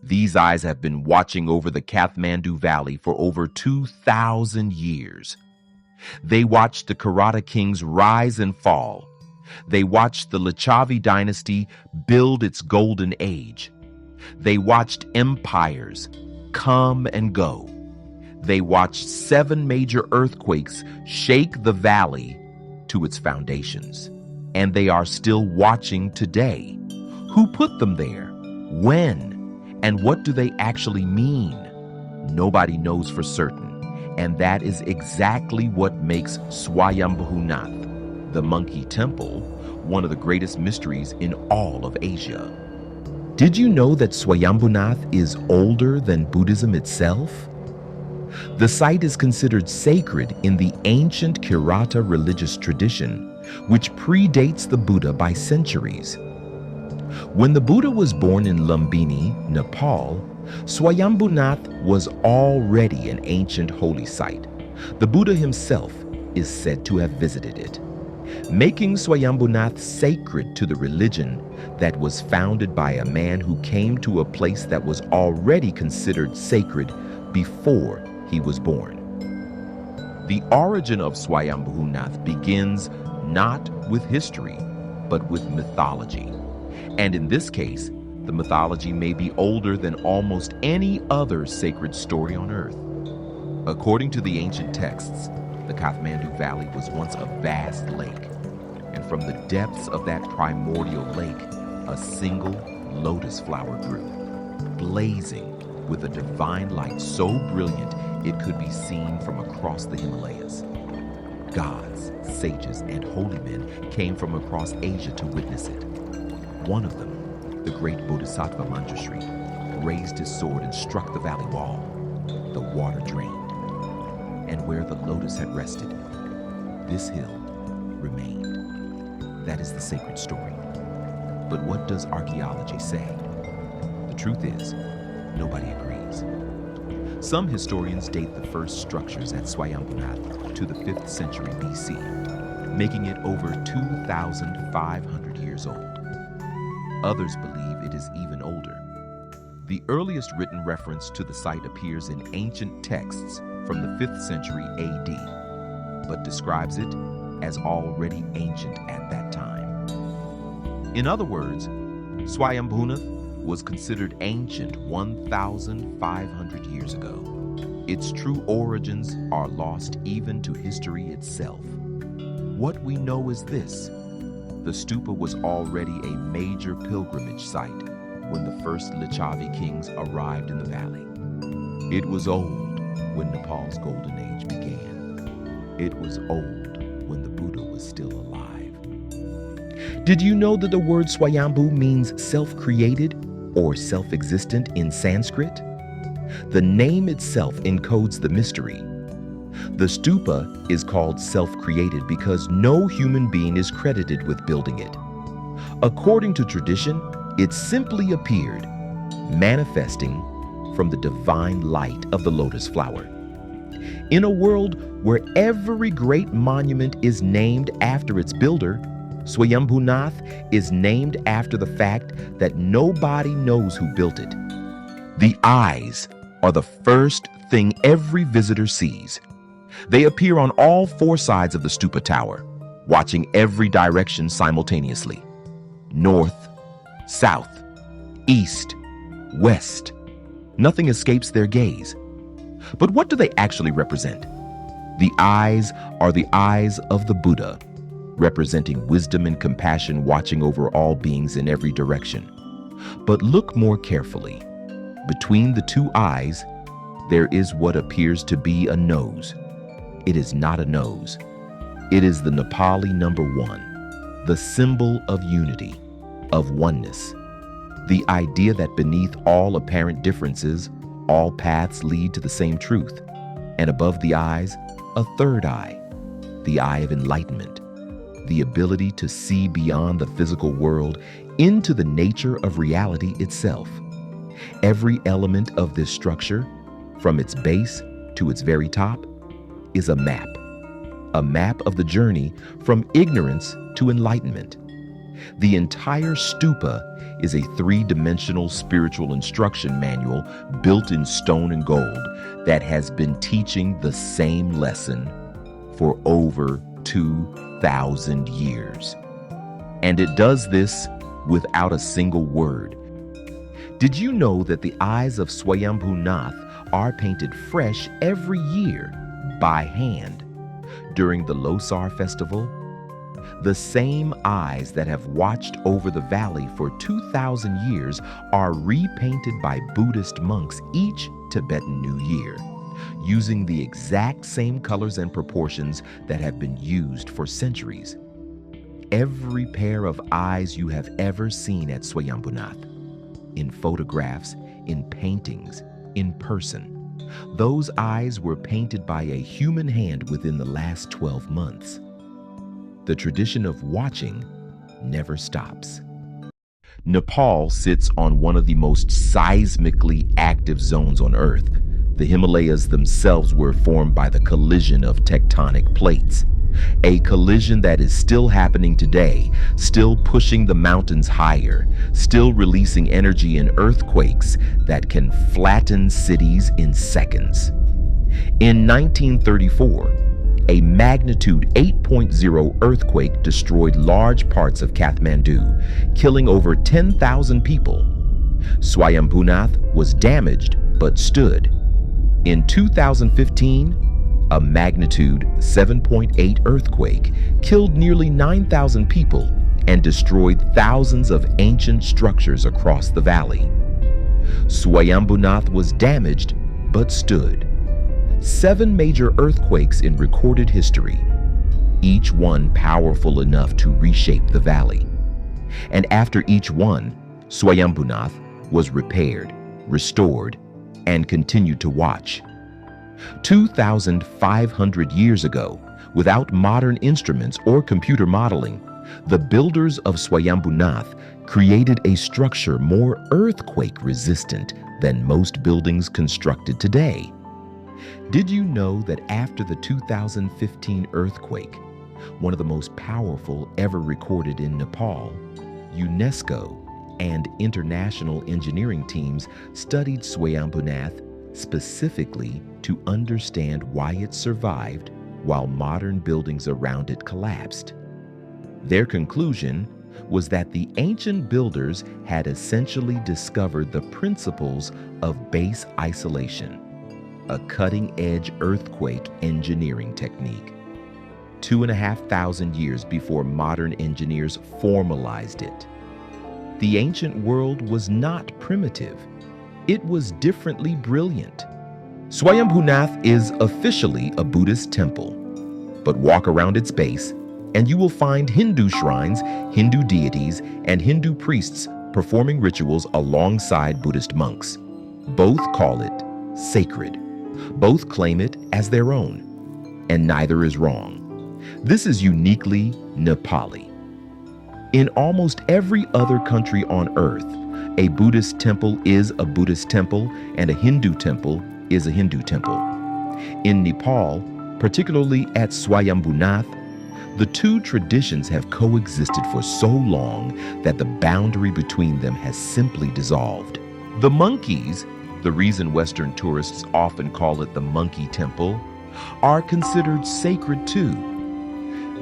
These eyes have been watching over the Kathmandu Valley for over 2,000 years. They watched the Karata kings rise and fall. They watched the Lichavi dynasty build its golden age. They watched empires come and go. They watched 7 major earthquakes shake the valley to its foundations. And they are still watching today. Who put them there? When? And what do they actually mean? Nobody knows for certain. And that is exactly what makes Swayambhunath, the monkey temple, one of the greatest mysteries in all of Asia. Did you know that Swayambhunath is older than Buddhism itself? The site is considered sacred in the ancient Karata religious tradition, which predates the Buddha by centuries. When the Buddha was born in Lumbini, Nepal, Swayambhunath was already an ancient holy site. The Buddha himself is said to have visited it, making Swayambhunath sacred to the religion that was founded by a man who came to a place that was already considered sacred before he was born. The origin of Swayambhunath begins not with history, but with mythology. And in this case, the mythology may be older than almost any other sacred story on earth. According to the ancient texts, the Kathmandu Valley was once a vast lake, and from the depths of that primordial lake, a single lotus flower grew, blazing with a divine light so brilliant it could be seen from across the Himalayas. Gods, sages, and holy men came from across Asia to witness it. One of them, the great Bodhisattva Manjushri, raised his sword and struck the valley wall. The water drained, and where the lotus had rested, this hill remained. That is the sacred story. But what does archaeology say? The truth is, nobody agrees. Some historians date the first structures at Swayambhunath to the 5th century BC, making it over 2,500 years old. Others believe it is even older. The earliest written reference to the site appears in ancient texts from the 5th century AD, but describes it as already ancient at that time. In other words, Swayambhunath was considered ancient 1,500 years ago. Its true origins are lost even to history itself. What we know is this: the stupa was already a major pilgrimage site when the first Lichavi kings arrived in the valley. It was old when Nepal's golden age began. It was old when the Buddha was still alive. Did you know that the word Swayambhu means self-created or self-existent in Sanskrit? The name itself encodes the mystery. The stupa is called self-created because no human being is credited with building it. According to tradition, it simply appeared, manifesting from the divine light of the lotus flower. In a world where every great monument is named after its builder, Swayambhunath is named after the fact that nobody knows who built it. The eyes are the first thing every visitor sees. They appear on all 4 sides of the stupa tower, watching every direction simultaneously: north, south, east, west. Nothing escapes their gaze. But what do they actually represent? The eyes are the eyes of the Buddha, representing wisdom and compassion watching over all beings in every direction. But look more carefully. Between the 2 eyes, there is what appears to be a nose. It is not a nose. It is the Nepali number 1, the symbol of unity, of oneness. The idea that beneath all apparent differences, all paths lead to the same truth. And above the eyes, a 3rd eye, the eye of enlightenment, the ability to see beyond the physical world into the nature of reality itself. Every element of this structure, from its base to its very top, is a map of the journey from ignorance to enlightenment. The entire stupa is a three-dimensional spiritual instruction manual built in stone and gold that has been teaching the same lesson for over 2,000 years. And it does this without a single word. Did you know that the eyes of Swayambhunath are painted fresh every year by hand during the Losar festival? The same eyes that have watched over the valley for 2,000 years are repainted by Buddhist monks each Tibetan New Year, using the exact same colors and proportions that have been used for centuries. Every pair of eyes you have ever seen at Swayambhunath, in photographs, in paintings, in person, those eyes were painted by a human hand within the last 12 months. The tradition of watching never stops. Nepal sits on one of the most seismically active zones on Earth. The Himalayas themselves were formed by the collision of tectonic plates. A collision that is still happening today, still pushing the mountains higher, still releasing energy in earthquakes that can flatten cities in seconds. In 1934, a magnitude 8.0 earthquake destroyed large parts of Kathmandu, killing over 10,000 people. Swayambhunath was damaged but stood. In 2015, a magnitude 7.8 earthquake killed nearly 9,000 people and destroyed thousands of ancient structures across the valley. Swayambhunath was damaged but stood. 7 major earthquakes in recorded history, each one powerful enough to reshape the valley. And after each one, Swayambhunath was repaired, restored, and continued to watch. 2,500 years ago, without modern instruments or computer modeling, the builders of Swayambhunath created a structure more earthquake-resistant than most buildings constructed today. Did you know that after the 2015 earthquake, one of the most powerful ever recorded in Nepal, UNESCO and international engineering teams studied Swayambhunath specifically to understand why it survived while modern buildings around it collapsed? Their conclusion was that the ancient builders had essentially discovered the principles of base isolation, a cutting-edge earthquake engineering technique, 2,500 years before modern engineers formalized it. The ancient world was not primitive. It was differently brilliant. Swayambhunath is officially a Buddhist temple, but walk around its base and you will find Hindu shrines, Hindu deities, and Hindu priests performing rituals alongside Buddhist monks. Both call it sacred. Both claim it as their own, and neither is wrong. This is uniquely Nepali. In almost every other country on earth, a Buddhist temple is a Buddhist temple and a Hindu temple is a Hindu temple. In Nepal, particularly at Swayambhunath, the two traditions have coexisted for so long that the boundary between them has simply dissolved. The monkeys, the reason Western tourists often call it the Monkey Temple, are considered sacred too.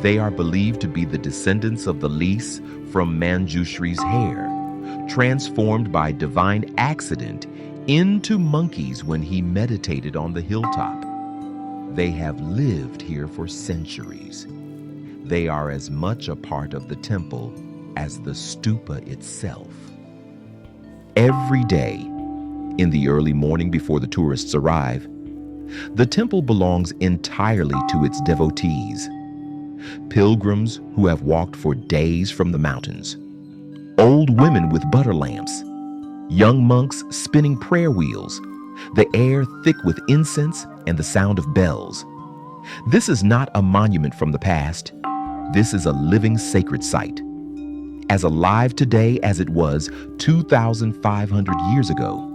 They are believed to be the descendants of the Lis from Manjushri's hair, transformed by divine accident into monkeys when he meditated on the hilltop. They have lived here for centuries. They are as much a part of the temple as the stupa itself. Every day, in the early morning before the tourists arrive, the temple belongs entirely to its devotees. Pilgrims who have walked for days from the mountains, old women with butter lamps, young monks spinning prayer wheels, the air thick with incense and the sound of bells. This is not a monument from the past. This is a living sacred site, as alive today as it was 2,500 years ago.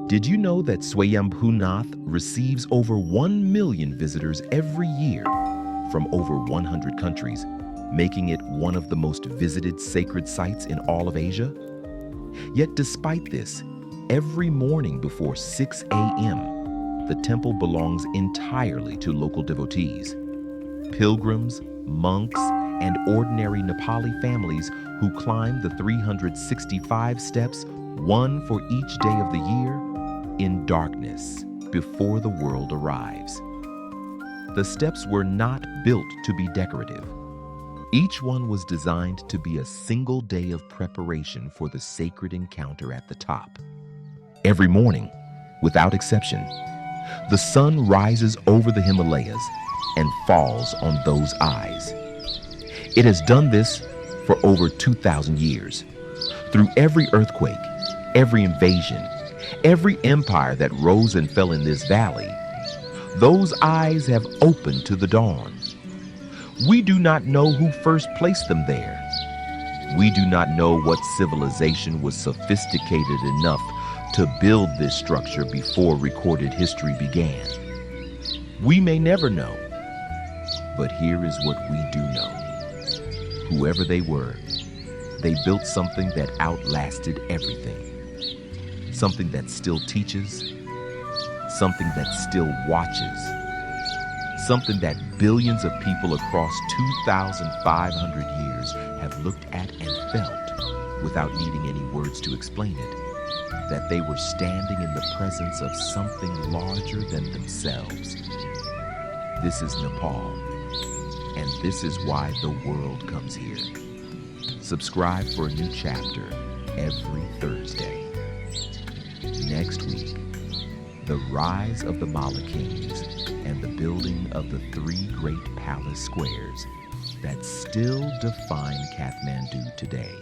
Did you know that Swayambhunath receives over 1 million visitors every year from over 100 countries? making it one of the most visited sacred sites in all of Asia. Yet despite this, every morning before 6 a.m., the temple belongs entirely to local devotees. Pilgrims, monks, and ordinary Nepali families who climb the 365 steps, one for each day of the year, in darkness before the world arrives. The steps were not built to be decorative. Each one was designed to be a single day of preparation for the sacred encounter at the top. Every morning, without exception, the sun rises over the Himalayas and falls on those eyes. It has done this for over 2,000 years. Through every earthquake, every invasion, every empire that rose and fell in this valley, those eyes have opened to the dawn. We do not know who first placed them there. We do not know what civilization was sophisticated enough to build this structure before recorded history began. We may never know, but here is what we do know. Whoever they were, they built something that outlasted everything. Something that still teaches, something that still watches, something that billions of people across 2,500 years have looked at and felt without needing any words to explain it, that they were standing in the presence of something larger than themselves. This is Nepal, and this is why the world comes here. Subscribe for a new chapter every Thursday. Next week, the rise of the Mala Kings and the building of the 3 great palace squares that still define Kathmandu today.